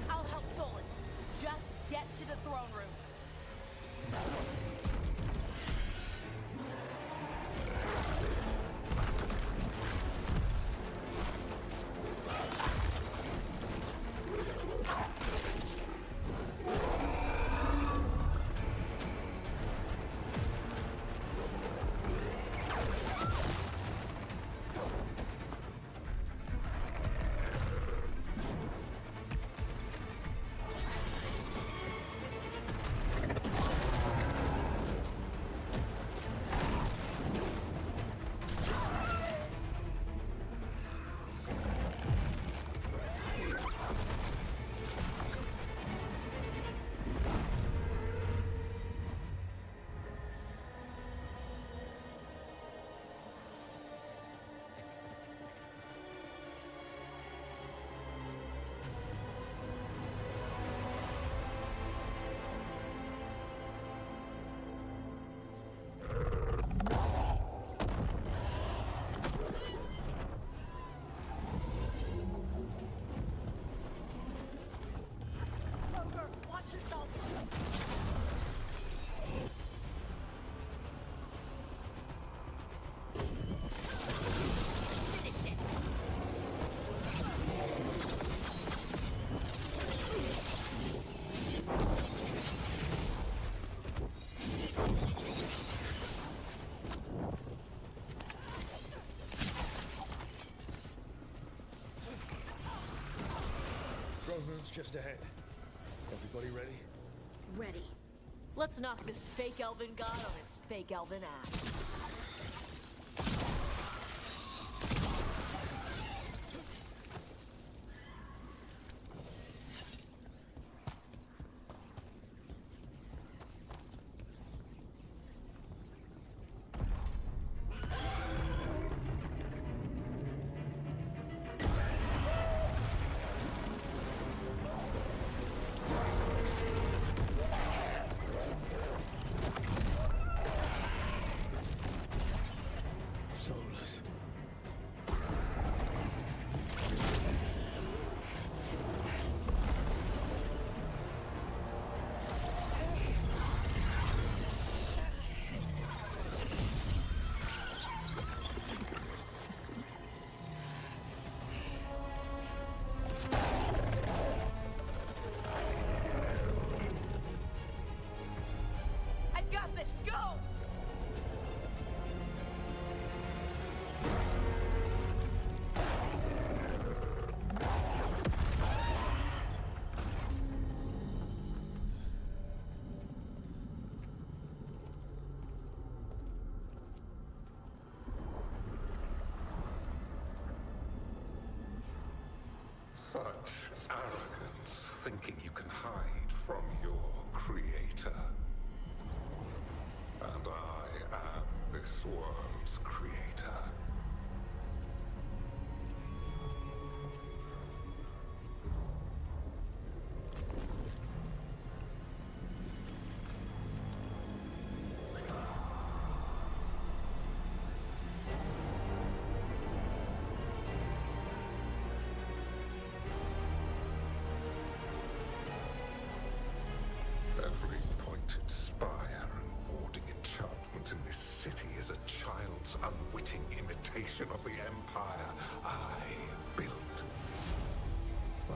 I'll help Solus. Just get to the throne room. Watch yourself! Finish it! Throne room's just ahead. Everybody ready? Ready. Let's knock this fake elven god on his fake elven ass. Solus. I've got this! Go! Such arrogance, thinking you can hide from your creator. And I am this world's creator. Every pointed spire and warding enchantment in this city is a child's unwitting imitation of the empire I built.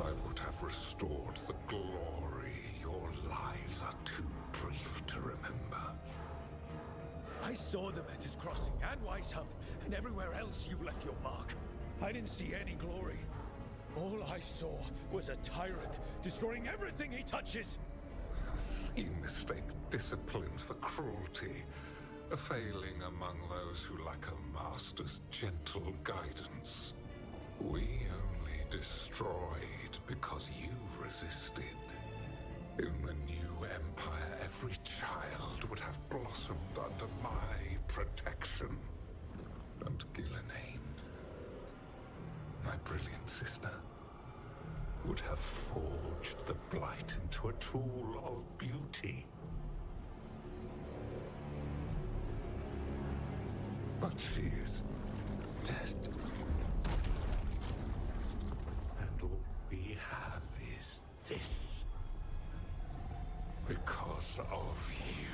I would have restored the glory. Your lives are too brief to remember. I saw them at his crossing and Weishub, and everywhere else you left your mark. I didn't see any glory. All I saw was a tyrant destroying everything he touches. You mistake discipline for cruelty, a failing among those who lack a master's gentle guidance. We only destroyed because you resisted. In the new empire, every child would have blossomed under my protection. And Gillenane, my brilliant sister, would have forged the Blight into a tool of beauty. But she is dead. And all we have is this. Because of you.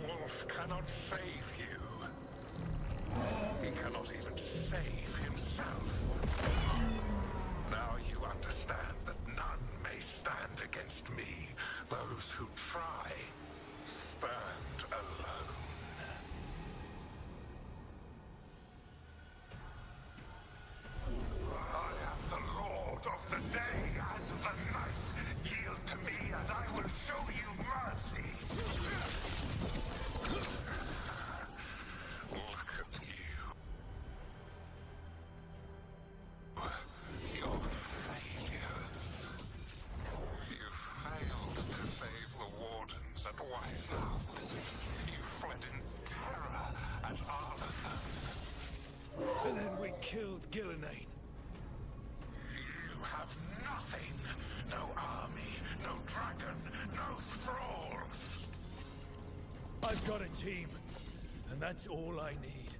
Wolf cannot save you. He cannot even save himself. Now you understand that none may stand against me. Those who try stand alone. I am the Lord of the day and the night. Yield to me and I will show you mercy. Look at you. Your failures. You failed to save the wardens at Whitehall. You fled in terror at Arlathan. And then we killed Gillenane. You have nothing. No army, no dragon, no thralls. I've got a team, and that's all I need.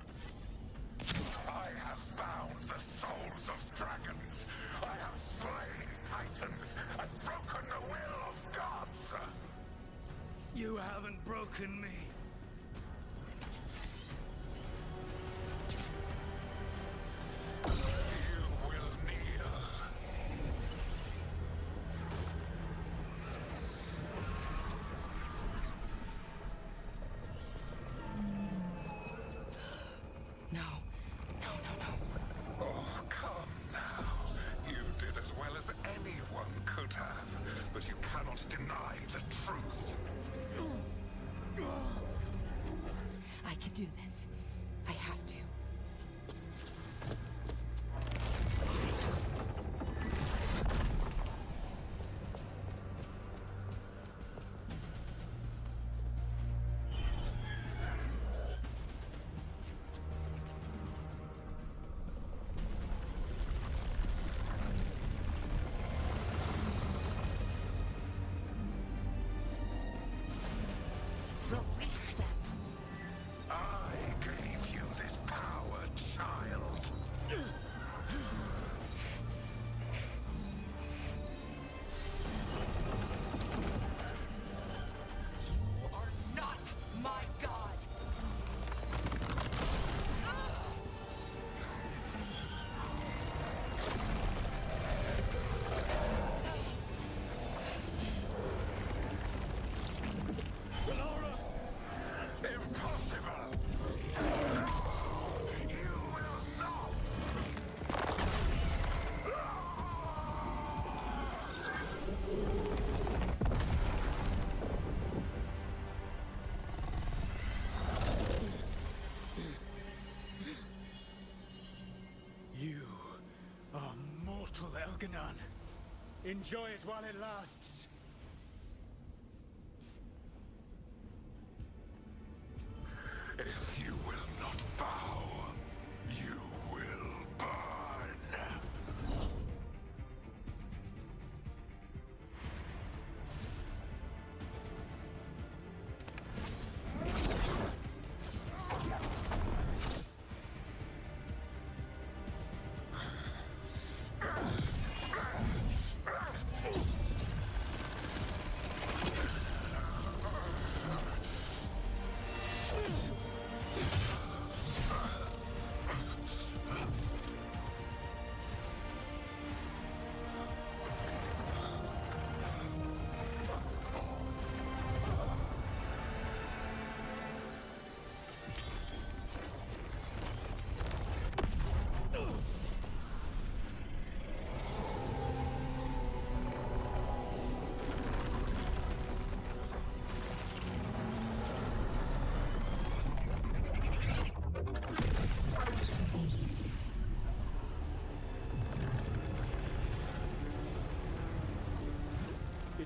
I have bound the souls of dragons. I have slain titans and broken the will of gods. You haven't broken me. You will kneel. No. No, no, no. Oh, come now. You did as well as anyone could have, but you cannot deny the truth. I can do this. I have to. Release them. I gave you this power, child. You are not my god. Impossible! No! You will not! You are mortal, Elganon. Enjoy it while it lasts. If you will not bow, you will burn.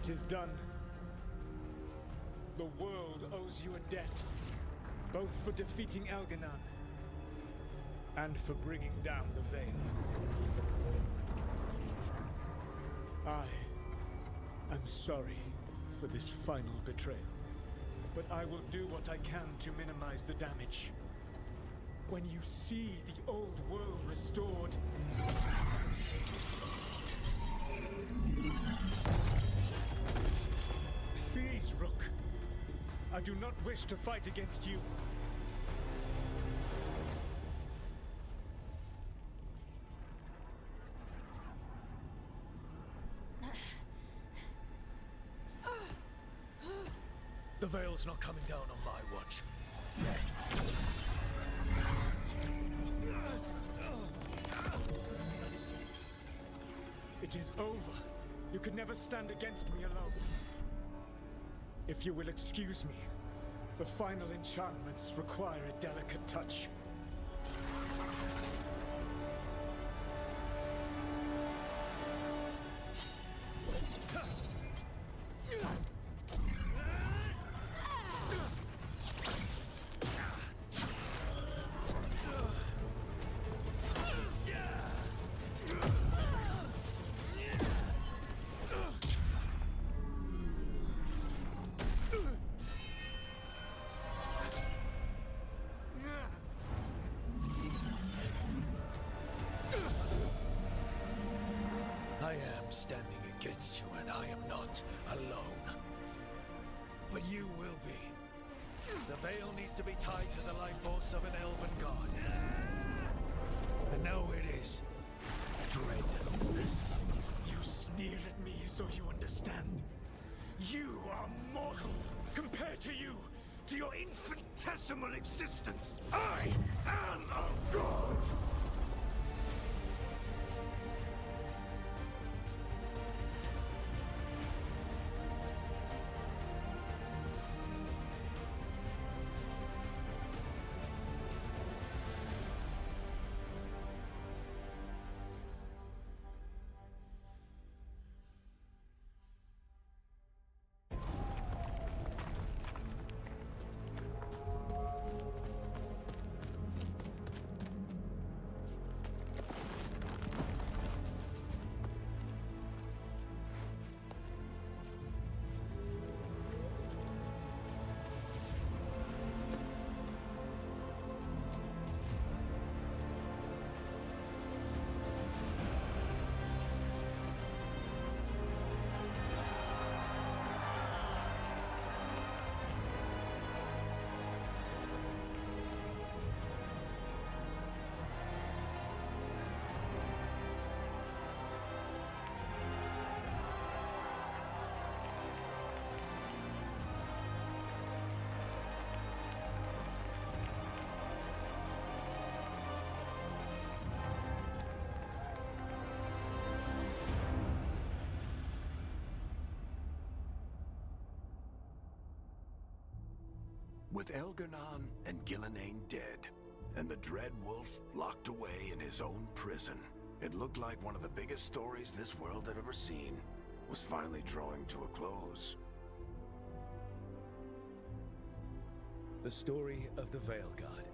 It is done. The world owes you a debt, both for defeating Elganon and for bringing down the Veil. I am sorry for this final betrayal, but I will do what I can to minimize the damage. When you see the old world restored, please, Rook. I do not wish to fight against you. The Veil's not coming down on my watch. It is over. You can never stand against me alone. If you will excuse me, the final enchantments require a delicate touch. I am standing against you, and I am not alone. But you will be. The Veil needs to be tied to the life force of an elven god. And now it is. Dread Wolf. You sneer at me as though you understand. You are mortal compared to you, to your infinitesimal existence. I am a god! With Elgarnon and Gillenane dead, and the Dread Wolf locked away in his own prison, it looked like one of the biggest stories this world had ever seen was finally drawing to a close. The story of the Veilguard,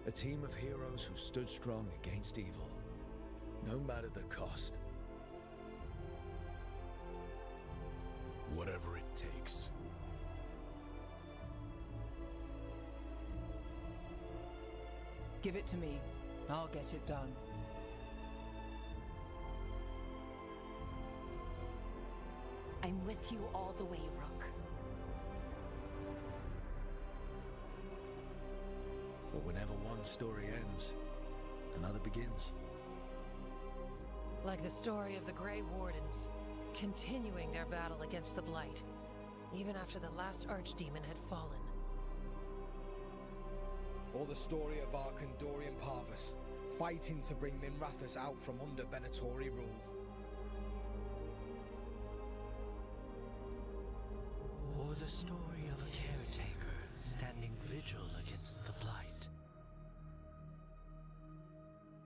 a team of heroes who stood strong against evil, no matter the cost. Whatever it takes. Give it to me. I'll get it done. I'm with you all the way, Rook. But whenever one story ends, another begins. Like the story of the Grey Wardens, continuing their battle against the Blight, even after the last Archdemon had fallen. Or the story of Arkandorian Parvus, fighting to bring Minrathous out from under Venatori rule. Or the story of a caretaker standing vigil against the Blight.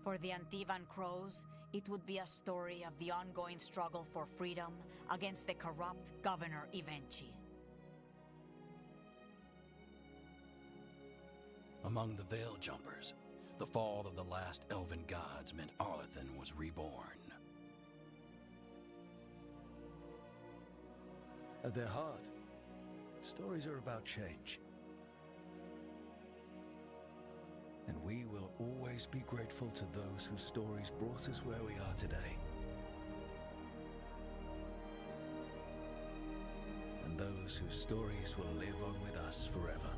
For the Antivan Crows, It would be a story of the ongoing struggle for freedom against the corrupt Governor Ivenchi. Among the Veil Jumpers, the fall of the last elven gods meant Arlethan was reborn. At their heart, stories are about change. And we will always be grateful to those whose stories brought us where we are today. And those whose stories will live on with us forever.